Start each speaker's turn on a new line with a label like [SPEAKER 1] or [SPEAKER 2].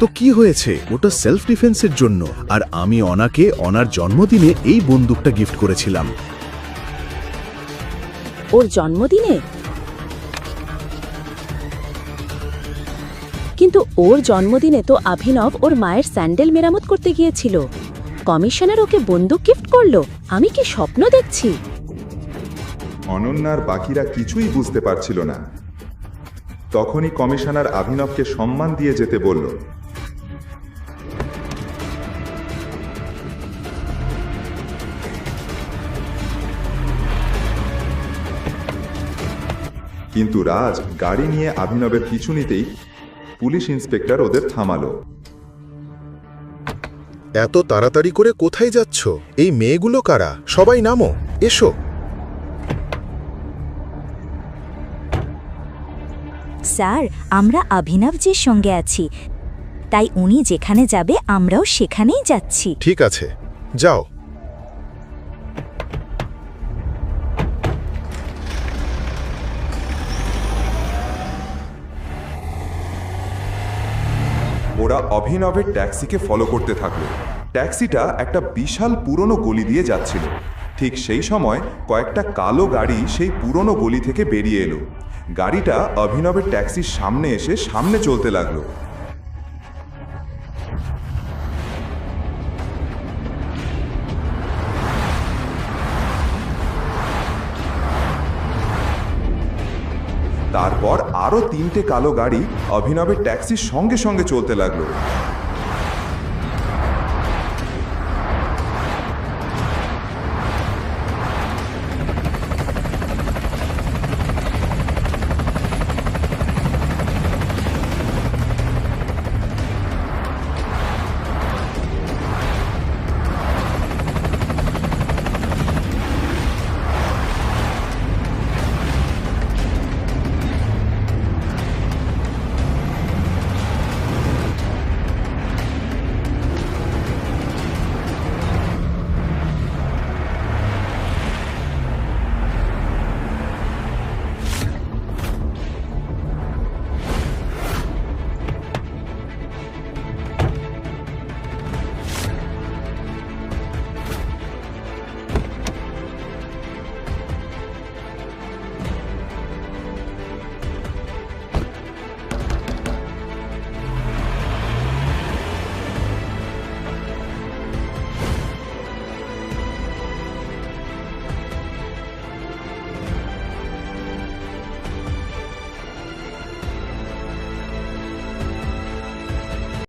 [SPEAKER 1] তো কি হয়েছে, ওটা সেলফ ডিফেন্সের জন্য। আর আমি অনাকে অনার জন্মদিনে এই বন্দুকটা গিফট করেছিলাম।
[SPEAKER 2] ওর জন্মদিনে? কিন্তু ওর জন্মদিনে তো অভিনব ওর মায়ের স্যান্ডেল মেরামত করতে গিয়েছিল। কমিশনার ওকে বন্দুক গিফট করলো? আমি কি স্বপ্ন দেখছি?
[SPEAKER 3] অনন্যার বাকিরা কিছুই বুঝতে পারছিল না। তখনই কমিশনার অভিনবকে সম্মান দিয়ে যেতে বলল। কিন্তু রাজ গাড়ি নিয়ে অভিনবের পিছু নিতেই পুলিশ ইন্সপেক্টর ওদের থামালো।
[SPEAKER 4] এত তাড়াতাড়ি করে কোথায় যাচ্ছ? এই মেয়েগুলো কারা? সবাই নামো, এসো।
[SPEAKER 5] স্যার, আমরা অভিনবজির সঙ্গে আছি, তাই উনি যেখানে যাবে আমরাও সেখানেই যাচ্ছি।
[SPEAKER 4] ঠিক আছে, যাও।
[SPEAKER 3] ওরা অভিনবের ট্যাক্সিকে ফলো করতে থাকলো। ট্যাক্সিটা একটা বিশাল পুরনো গলি দিয়ে যাচ্ছিল। ঠিক সেই সময় কয়েকটা কালো গাড়ি সেই পুরনো গলি থেকে বেরিয়ে এলো। গাড়িটা অভিনবের ট্যাক্সির সামনে এসে সামনে চলতে লাগলো। তারপর আরো 3টে কালো গাড়ি অভিনবের ট্যাক্সির সঙ্গে সঙ্গে চলতে লাগলো।